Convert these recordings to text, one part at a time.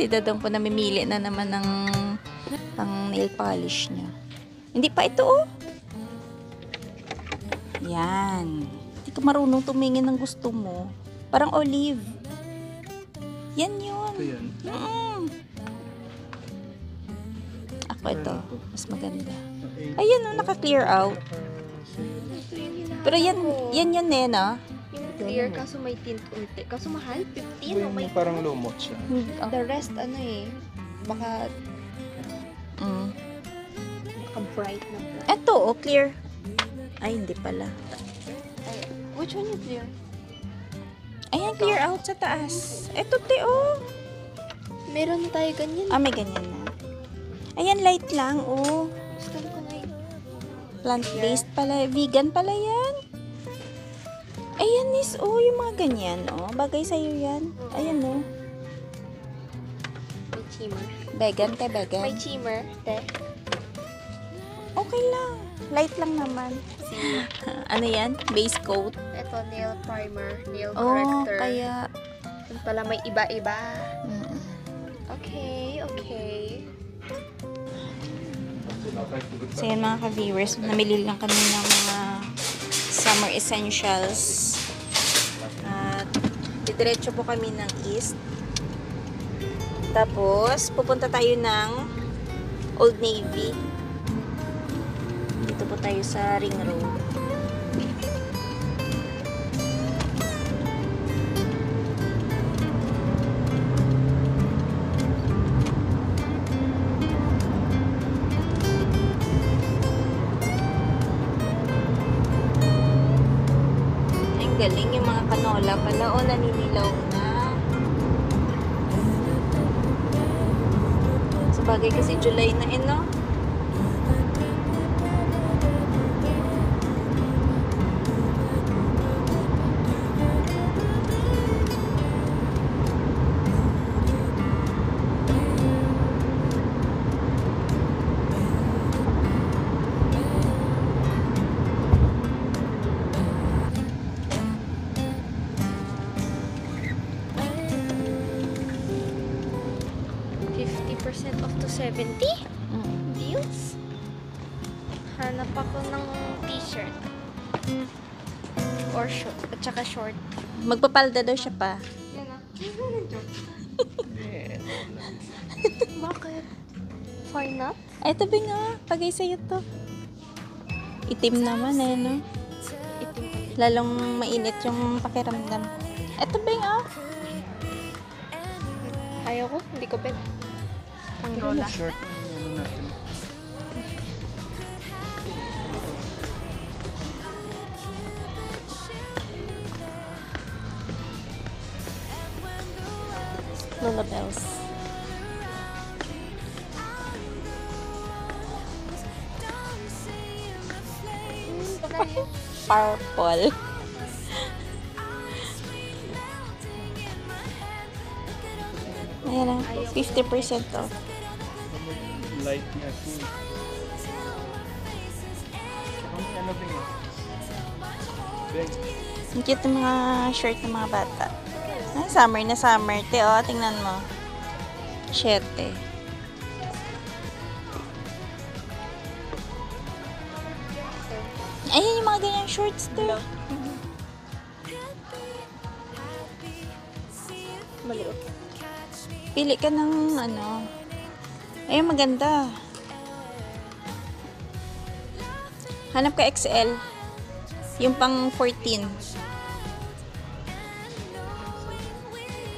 Si Dadong po namimili na naman ng pang nail polish niya. Hindi pa ito, oh. Yan. Hindi ka marunong tumingin ng gusto mo. Parang olive. Yan yun. Ito yan. Ako ito. Mas maganda. Ayan, oh, naka-clear out. Ito yung hinahanap Pero yan, ko. yan yun, Nena. Yung clear, kaso may tint unti. Kaso mahal, 15 o may... Parang lumot siya. The rest, ano eh, baka bright na black. Ito, oh, clear. Ay, hindi pala. Ay, which one yung clear? Ayan, clear out sa taas. Ito, te, oh. Meron na tayo ganyan. Ah, may ganyan na. Ayan, light lang, oh. Gusto ko na yun. Plant-based pala. Vegan pala yan. Ayan, Nis, oh, yung mga ganyan, oh. Bagay sa'yo yan. Ayan, oh. May shimmer. Vegan, te, May vegan. shimmer, te. Okay lang. Light lang naman. Ano yan? Base coat. Ito, nail primer, nail Oh, corrector. kaya... Yun pala may iba-iba. Mm-mm. Okay, okay. So yan mga ka-viewers, namili lang kami ng mga summer essentials. At didiretso po kami ng east. Tapos pupunta tayo ng Old Navy. Dito po tayo sa Ring Road. Ang galing yung mga canola pala. O, naninilaw na. Sa bagay kasi July na no? Off to 70 deals. Hanap ako ng t-shirt or short at saka short. Magpapalda daw siya pa. Yan na. Bakit? Why not? Ay, tabi nga. Pagay sa'yo to. Itim naman no? Itim. Lalong mainit yung pakiramdam. Eto ba nga? Ayaw ko. Hindi ko bet. Ang rola. Short. Ano natin? Lola Bells. Purple. Ayan na. 50% off. Light niya. Ano ba yun? Beng. Ang cute ng mga shirt ng mga bata. Ay, summer na summer. Te, oh, tingnan mo. Shete. Ayan yung mga ganyang shorts, te. Maliit. Pili ka ng ano. Ayun, maganda. Hanap ka XL. Yung pang 14.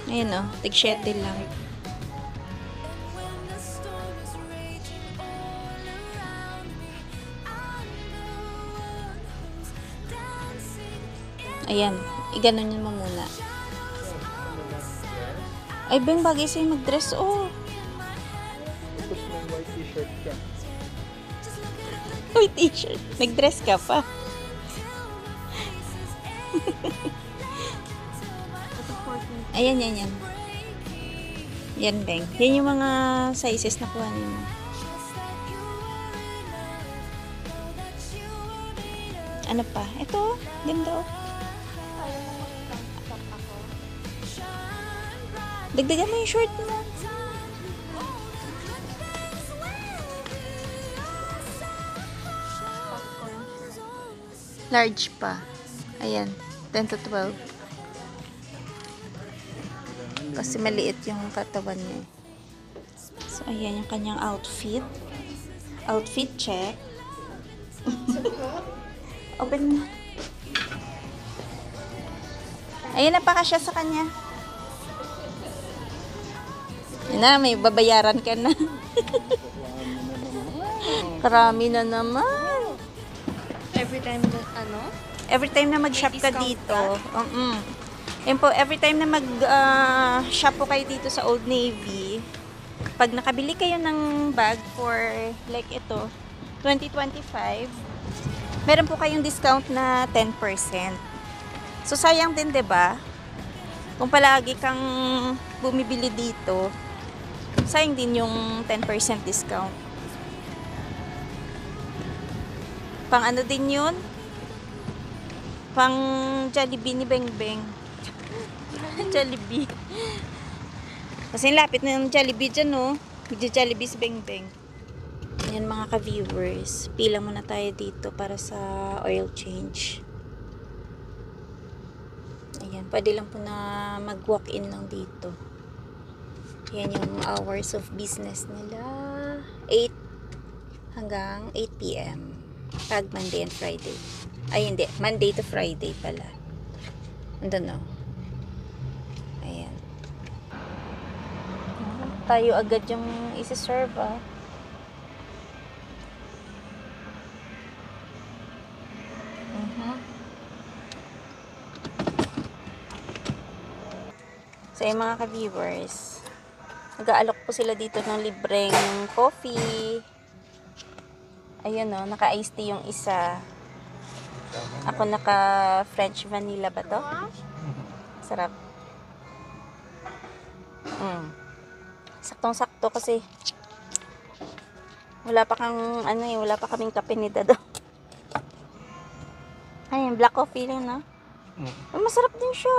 Ayun, oh. Tig-7 lang. Ayan. Iganon yun mo muna. Ay, bang bagay sa'yo mag-dress. Oh. Tapos may white t-shirt ka. Uy, t-shirt. Nag-dress ka pa. Ayan, yan, yan. Yan, Beng. Yan yung mga sizes na kuha mo. Ano pa? Ito, ganda oh. Ayaw mo mag-stop ako. Dagdagan mo yung short mo. Large pa. Ayan, 10 to 12. Kasi maliit yung katawan niya. So, ayan yung kanyang outfit. Outfit check. Open mo. Ayan, napakasya sa kanya. Yun na, may babayaran ka na. Karami na naman. Every time na, Every time na mag-shop ka discount dito. Yan po, every time na mag-shop po kayo dito sa Old Navy, pag nakabili kayo ng bag for like ito, 2025, meron po kayong discount na 10%. So, sayang din, 'di ba? Kung palagi kang bumibili dito, sayang din yung 10% discount. Pang ano din yun? Pang Jollibee ni Beng Beng. Jollibee. Kasi lapit na yung Jollibee dyan, no? Jollibee si Beng Beng. Ayan mga ka-viewers. Pila muna tayo dito para sa oil change. Ayan. Pwede lang po na mag-walk-in lang dito. Ayan yung hours of business nila. 8 hanggang 8 p.m. Pag Monday and Friday. Ay, hindi. Monday to Friday pala. Andun, no? Ayan. Tayo agad yung isi-serve, ah. So, yung mga ka-viewers, nag-aalok po sila dito ng libreng coffee. Ayun, no? Naka-iced tea yung isa. Ako naka-French vanilla ba to? Sarap. Saktong-sakto kasi wala pa kaming kape ni Dado. Ayun, black coffee lang, no? Masarap din siya.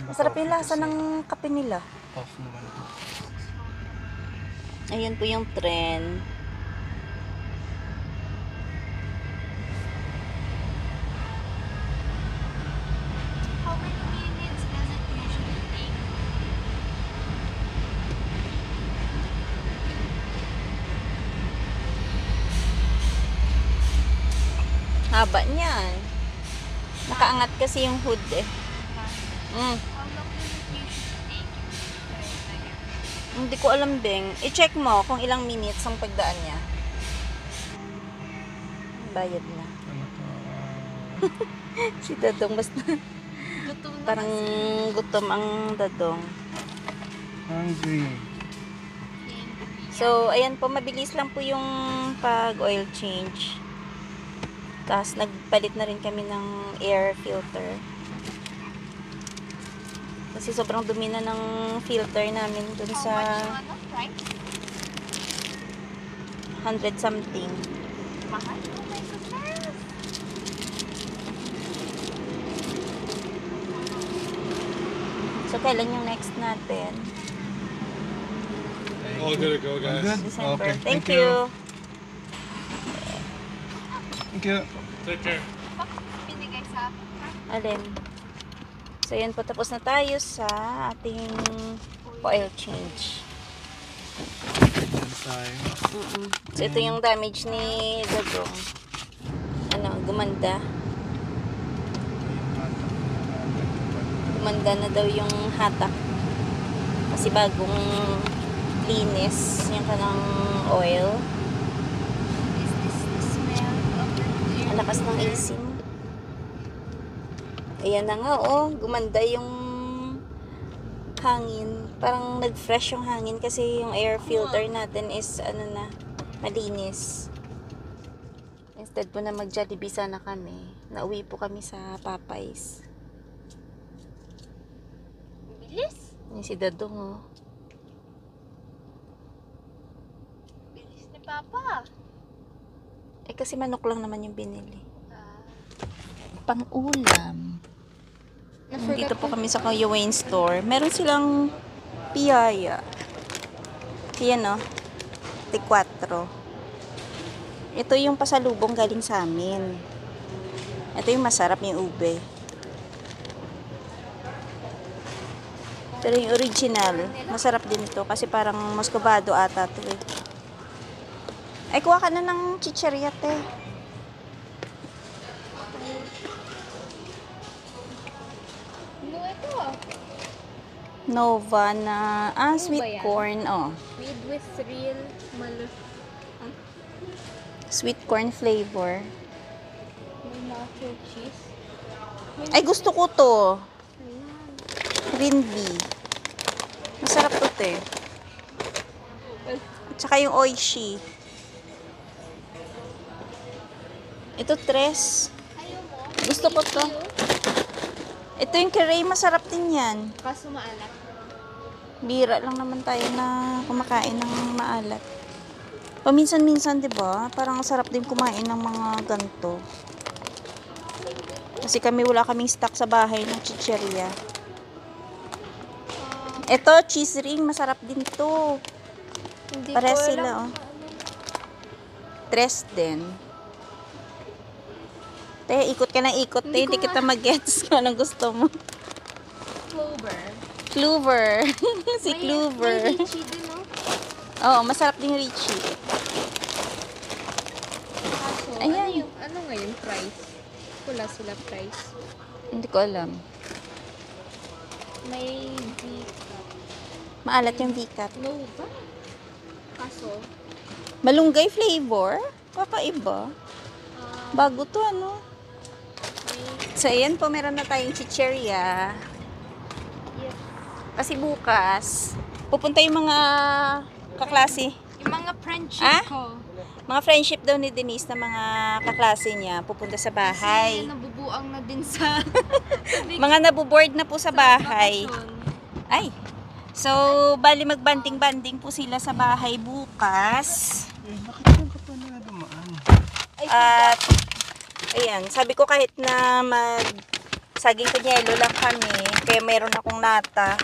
Masarap yung lasa ng kape nila. Off naman. Ayun po yung trend. how many minutes does it usually take? Haba niyan. Nakaangat kasi yung hood eh. How long does it usually take? Hindi ko alam, Beng. I-check mo kung ilang minutes ang pagdaan niya. Bayad na. Ano to? Si Dadong basta Gutom na parang gutom ang Dadong. Hungry. So, ayan po, mabilis lang po yung pag-oil change. Tapos, nagpalit na rin kami ng air filter. Kasi sobrang dumi na ng filter namin dun sa price? 100 something. Mahal? Oh my goodness! So, kailan yung next natin? All good to go, guys. Good? December. Okay. Thank you. Thank you. Take care. Binigay sa akin. Alin? So, yan po. Tapos na tayo sa ating oil change. Tayo. So, ito yung damage ni Dadong. Ano, gumanda. Gumanda na daw yung hatak. Kasi bagong linis yung kanang oil. Is this the smell of the air? Ang lakas ng AC mo. Ayan na nga, oh. Gumanda yung hangin. Parang nag-fresh yung hangin kasi yung air filter natin is, ano na, malinis. Instead po na mag-Jollibee sana kami, nauwi po kami sa Popeyes. Bilis? Yung si Dadong, oh. Bilis ni Papa. Eh, kasi manok lang naman yung binili. Ah. Pang-ulam. Dito po kami sa Kuya Wayne store. Meron silang piyaya. Yan, oh. T4. Ito yung pasalubong galing sa amin. Ito yung masarap, yung ube. Pero yung original, masarap din ito kasi parang muscovado ata ito eh. Ay, kuha ka na ng chicheryate. No, ito. Nova na, Ano ba sweet yan? corn, oh. With real Sweet corn flavor. may nacho cheese. Ay, gusto ko to. Ayan. Green bee. Masarap to, te. At saka yung oishi. Ito, tres. Ayaw mo? Gusto ko to. Ito yung curry, masarap din yan. Kaso maalat. Bira lang naman tayo na kumakain ng maalat. Paminsan-minsan, di ba? Parang sarap din kumain ng mga ganto. Kasi wala kaming stock sa bahay ng chicheria. Ito, cheese ring, masarap din to. Hindi Pares ko sila, alam. oh. Tres din. Te, ikot ka ng ikot, te. Hindi Hindi ko kita mag-gets kung anong gusto mo. Clover. Clover. Si May Clover. lychee din, no? Oo, masarap din Richie. Kaso, Ayan. ano ngayon price? Wala sila price. Hindi ko alam. May V-cup. Maalat yung V-cut. No ba? Kaso, Malunggay flavor? Kakaiba. Bago to, ano? may... So, ayan po, meron na tayong chicheria. Yes. Kasi bukas, pupunta yung mga kaklase. Yung mga friendship Ah? ko. Mga friendship daw ni Denise na mga kaklase niya, pupunta sa bahay. Kasi nabubuang na din sa... Mga nabuboard na po sa bahay. bakasyon. Ay. So, bali magbanding-banding po sila sa bahay bukas. Eh, bakit saan ka pa na dumaan? At, ayan, sabi ko kahit na saging kunyelo lang kami, kaya meron akong nata.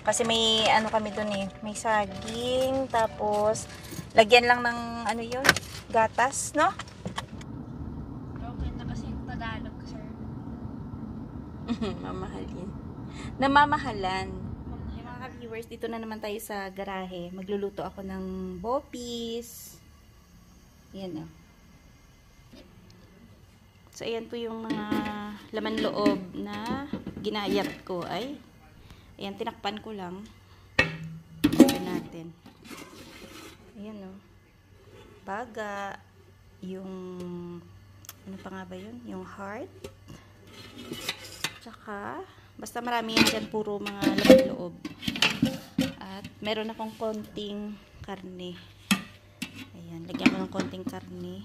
Kasi may ano kami dun eh, may saging, tapos lagyan lang ng ano yun, gatas, no? Okay na kasi yung Tagalog, sir. Mamahalin. Namamahalan. Yung mga viewers, dito na naman tayo sa garahe. Magluluto ako ng bopis. Ayan o. So, ayan po yung mga laman loob na ginayat ko. Ay, ayan, tinakpan ko lang. Ayan natin. Ayan o. Baga. Yung, ano pa nga ba yun? Yung heart. Tsaka, basta marami yan dyan, puro mga laman loob. At meron akong konting karne. Ayan, lagyan ko ng konting karne.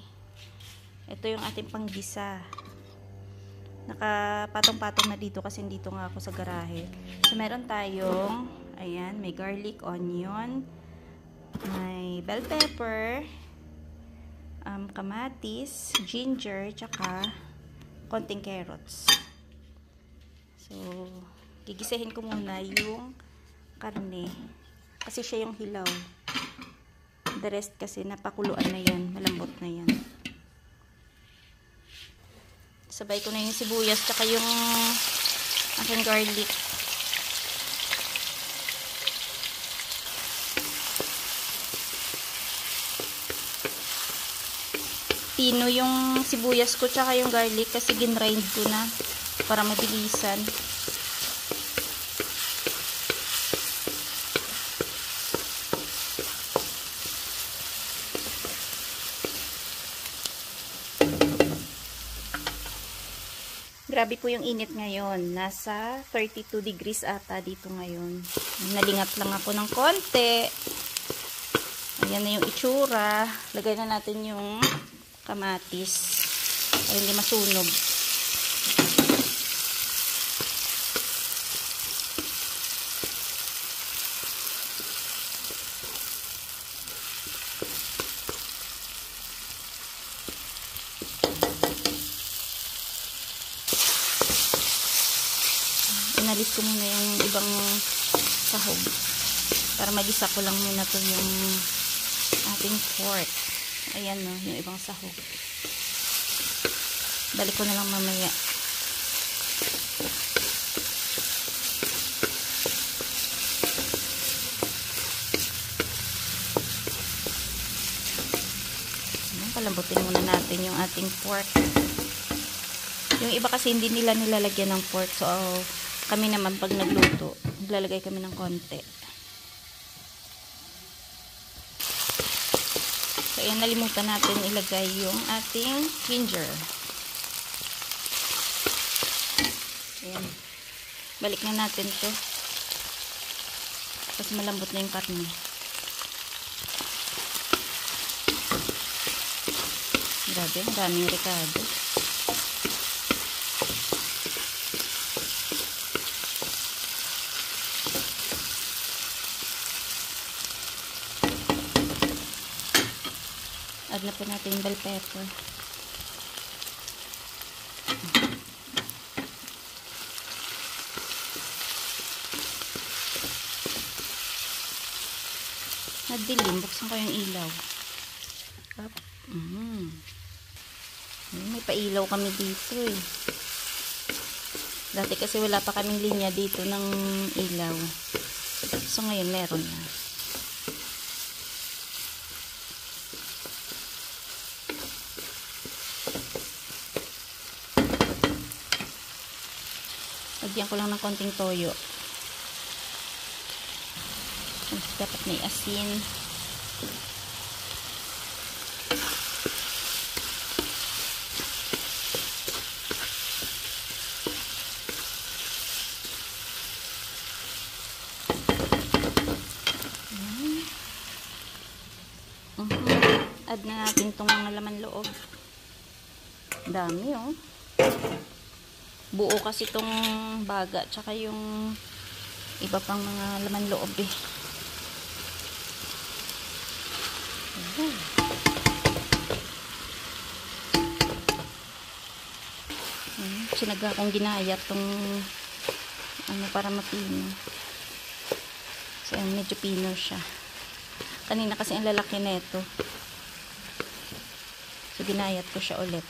Ito yung ating panggisa. Nakapatong-patong na dito kasi dito nga ako sa garahe. So, meron tayong, ayan, may garlic, onion, may bell pepper, kamatis, ginger, tsaka konting carrots. So, gigisahin ko muna yung karne. Kasi siya yung hilaw. The rest kasi napakuluan na yan. Malambot na yan. Sabay ko na yung sibuyas tsaka yung aking garlic. Pino yung sibuyas ko tsaka yung garlic kasi ginrind ko na para mabilisan. Grabe po yung init ngayon. Nasa 32 degrees ata dito ngayon. Nalingat lang ako ng konti. Ayan na yung itsura. Lagay na natin yung kamatis. Ay, hindi masunog. Inalis ko muna yung ibang sahog para magisa ko lang muna to yung ating pork. Ayan no, yung ibang sahog. Balik ko na lang mamaya. Palambutin muna natin yung ating pork. Yung iba kasi hindi nila nilalagyan ng pork. So, kami naman pag nagluto, naglalagay kami ng konti. So, ayan, nalimutan natin ilagay yung ating ginger. Ayan. Balik na natin to. Tapos malambot na yung karne. Grabe, ang daming ricado. Add na po natin yung bell pepper. Nadilim, buksan ko yung ilaw. Up. May pailaw kami dito eh. Dati kasi wala pa kaming linya dito ng ilaw. So ngayon meron na. Lagyan ko lang ng konting toyo. Dapat may asin. Add na natin itong mga laman loob. Dami oh. Buo kasi itong baga tsaka yung iba pang mga laman loob eh. Sinaga akong ginayat itong ano para mapino. So medyo pino siya. Kanina kasi ang lalaki nito. So, ginayat ko siya ulit.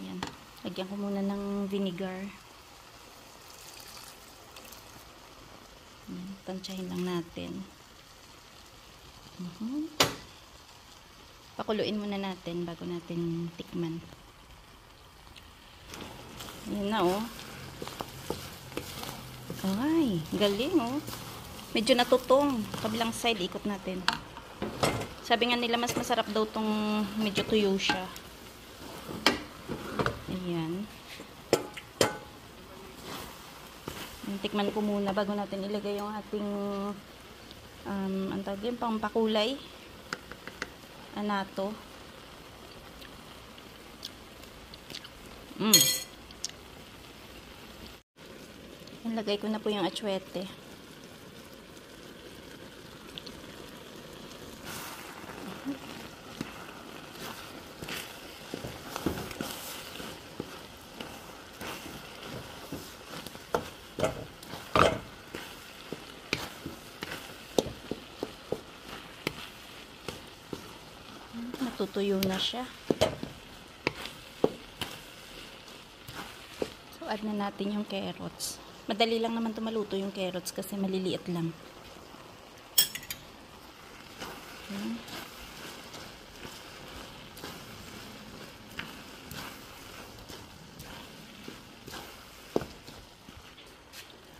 Ayan. Lagyan ko muna ng vinegar. Ayan. Tansyahin lang natin. Pakuluin muna natin bago natin tikman. Ayan na oh. Ay, galing oh. Medyo natutong. Kabilang side, ikot natin. Sabi nga nila, mas masarap daw tong medyo tuyo siya. Ayan. Tikman ko muna bago natin ilagay yung ating ang tawag yun, pampakulay. Anato. Nilagay ko na po yung atsuete. Natutuyo na siya. So, add na natin yung carrots. Madali lang naman maluto yung carrots kasi maliliit lang.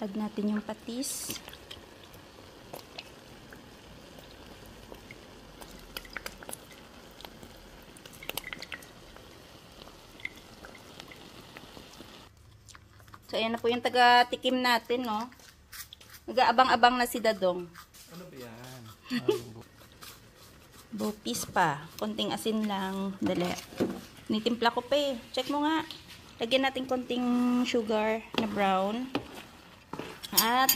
Add natin yung patis. So, ayan na po yung taga-tikim natin, no? Nag-aabang-abang na si Dadong. Ano ba yan? Bupis pa. Konting asin lang. Dali. Nitimpla ko pa eh. Check mo nga. Lagyan natin konting sugar na brown. At,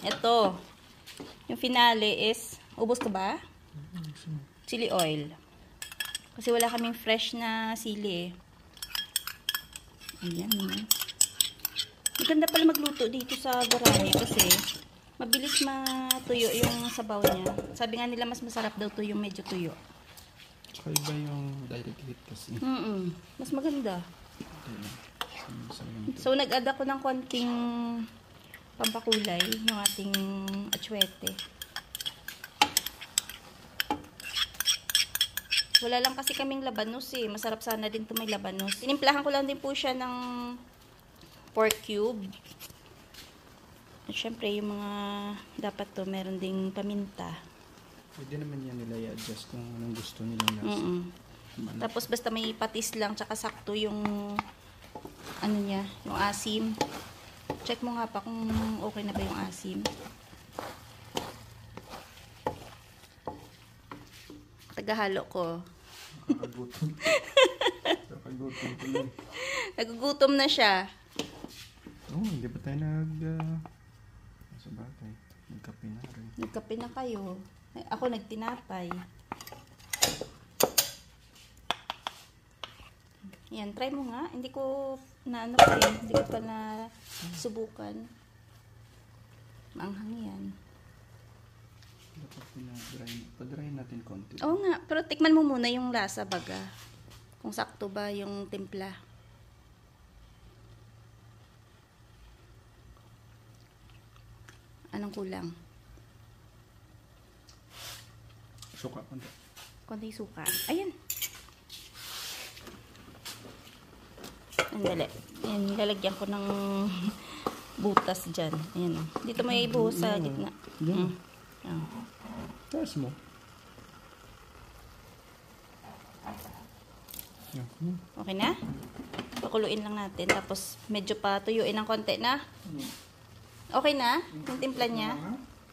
ito. Yung finale is, ubos ko ba? Chili oil. Kasi wala kaming fresh na sili eh. Ayan. Maganda pala magluto dito sa garahe kasi mabilis matuyo yung sabaw niya. Sabi nga nila mas masarap daw to yung medyo tuyo. Iba yung direct hit kasi. Mas maganda. Sayang. So, nag-add ako ng konting pampakulay ng ating atsuete. Wala lang kasi kaming labanos eh. Masarap sana din ito may labanos. Tinimplahan ko lang din po siya ng pork cube. At syempre, yung mga dapat to, meron ding paminta. Pwede naman yan nila i-adjust kung anong gusto nilang lasa. Tapos basta may patis lang, tsaka sakto yung ano niya, yung asim. Check mo nga pa kung okay na ba yung asim. Tagahalo ko. Nakakagutom. Nakakagutom tuloy. Nagugutom na siya. Oo, hindi ba tayo sa bagay. Nagkape na rin. Nagkape na kayo. Ako nagtinapay. Yan, try mo nga. Hindi ko na ano pa eh. Hindi ko pa na subukan. Maanghang yan. Dapat pa-dry natin konti. Oo nga, pero tikman mo muna yung lasa baga. Kung sakto ba yung timpla. Anong kulang? Suka konti. Konting suka. Ayan. Andali. Ayan, lalagyan ko ng butas dyan. Ayan. Dito may ibuhos sa gitna. Diyan. Oh. Taas mo. Yan. Okay na? Pakuluin lang natin. Tapos medyo pa tuyuin ng konti na. Okay na? Yung timpla niya?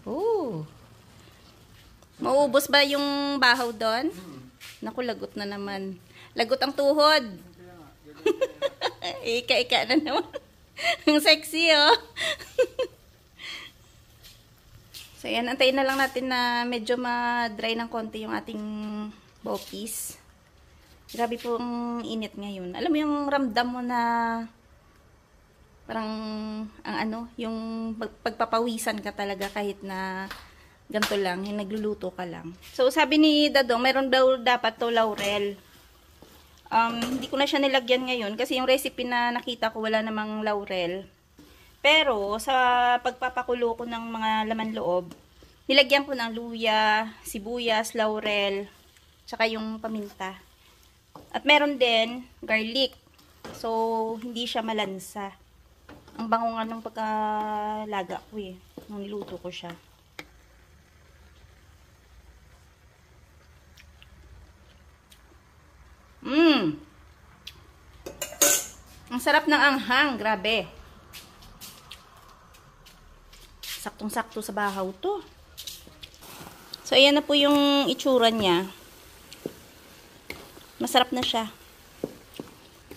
Oo. Mauubos ba yung bahaw doon? Naku, lagot na naman. Lagot ang tuhod. Ika-ika na naman. Ang sexy, oh. So, yan. Antayin na lang natin na medyo ma-dry ng konti yung ating bokis. Grabe pong init ngayon. Alam mo yung ramdam mo na parang, ang ano, yung pagpapawisan ka talaga kahit na ganito lang, yung nagluluto ka lang. So, sabi ni Dadong, meron daw dapat to laurel. Hindi ko na siya nilagyan ngayon kasi yung recipe na nakita ko wala namang laurel. Pero, sa pagpapakulo ko ng mga laman loob, nilagyan ko ng luya, sibuyas, laurel, tsaka yung paminta. At meron din garlic. So, hindi siya malansa. Ang bango nga ng pagkalaga ko eh, nung niluto ko siya. Ang sarap ng anghang, grabe. Saktong-sakto sa bahaw to. So, ayan na po yung itsura niya. Masarap na siya.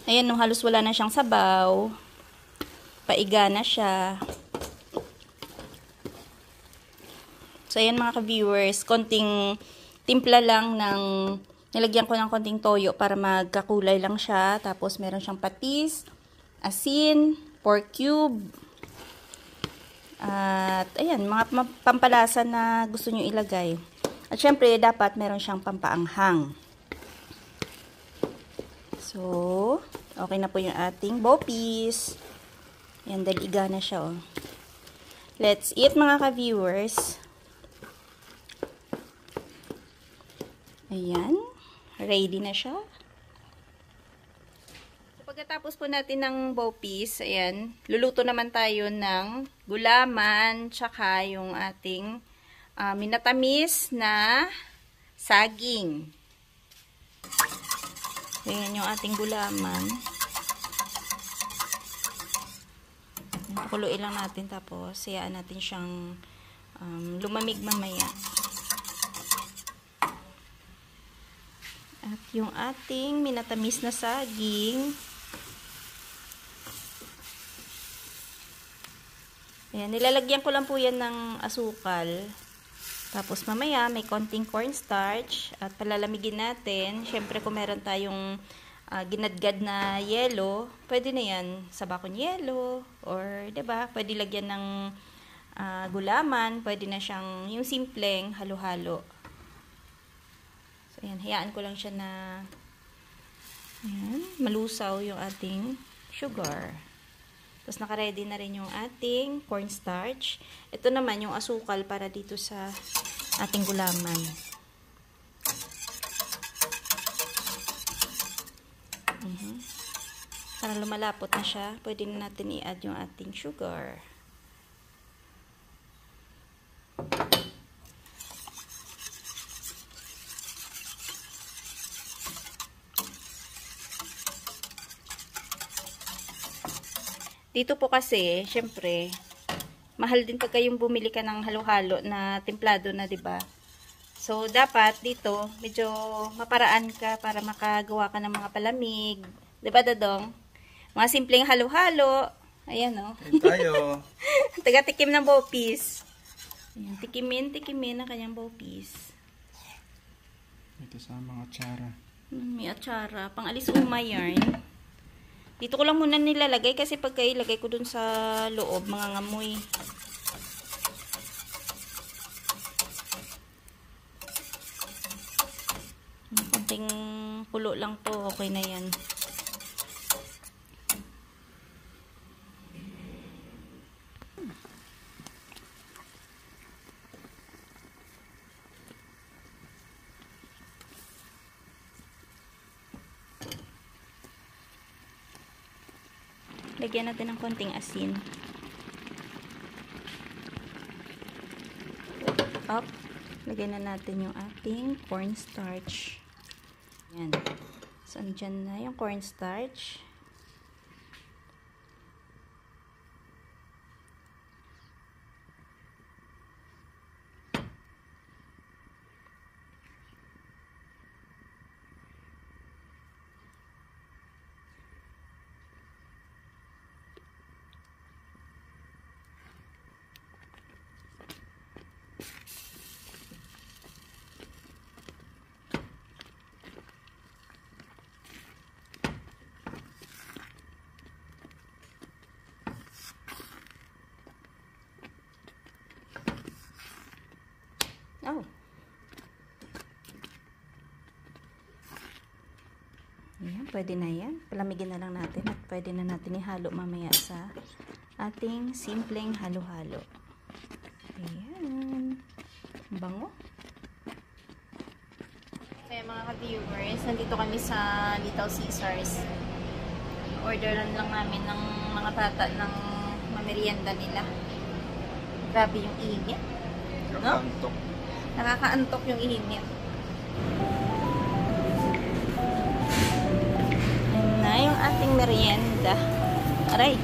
Ayan, nung halos wala na siyang sabaw. Paiga na siya. So, ayan mga ka-viewers, konting timpla lang ng nilagyan ko ng konting toyo para magkakulay lang siya. Tapos, meron siyang patis, asin, pork cube. At, ayan, mga pampalasa na gusto nyo ilagay. At, syempre, dapat meron siyang pampaanghang. So, okay na po yung ating bopis. Ayan, daliga na siya, oh. Let's eat, mga ka-viewers. Ayan. Ready na siya. So, pagkatapos po natin ng bopis, ayan, luluto naman tayo ng gulaman, tsaka yung ating minatamis na saging. Ayan yung ating gulaman. Pakuluin lang natin, tapos hayaan natin siyang lumamig mamaya. At yung ating minatamis na saging. Ayan, nilalagyan ko lang po yan ng asukal. Tapos mamaya may konting cornstarch at palalamigin natin. Siyempre kung meron tayong ginadgad na yelo, pwede na yan sa bakong yelo or 'di ba? Pwede lagyan ng gulaman, pwede na siyang yung simpleng halo-halo. So Ayan, hayaan ko lang siya na ayan, malusaw yung ating sugar. Tapos naka-ready na rin yung ating cornstarch. Ito naman yung asukal para dito sa ating gulaman. Para lumalapot na siya, pwede na natin i-add yung ating sugar. Dito po kasi, syempre, mahal din pag kayong bumili ka ng halo-halo na templado na, 'di ba? So, dapat dito, medyo maparaan ka para makagawa ka ng mga palamig. 'Di ba, Dadong? Mga simpleng halo-halo. Ayan, oh. Kain tayo. Taga-tikim ng bopis. Ayan, tikimin ang kanyang bopis. Ito sa mga tsara. May atsara. Pang-alis umay yarn. Dito ko lang muna nilalagay kasi pagka ilagay ko dun sa loob, mga ngamoy. Konting kulo lang to, okay na yan. Lagyan natin ng konting asin. Up. Lagyan na natin yung ating cornstarch. Yan. So, andyan na yung cornstarch. Oh. Ayan, pwede na yan. Palamigin na lang natin at pwede na natin ihalo mamaya sa ating simpleng halo-halo. Ayan. Bango. Kaya mga ka-viewers, nandito kami sa Little Caesars. Orderan lang namin ng mga bata ng mamerienda nila. Grabe yung init. No? Nakakaantok yung init. Ayan na yung ating merienda. Aray!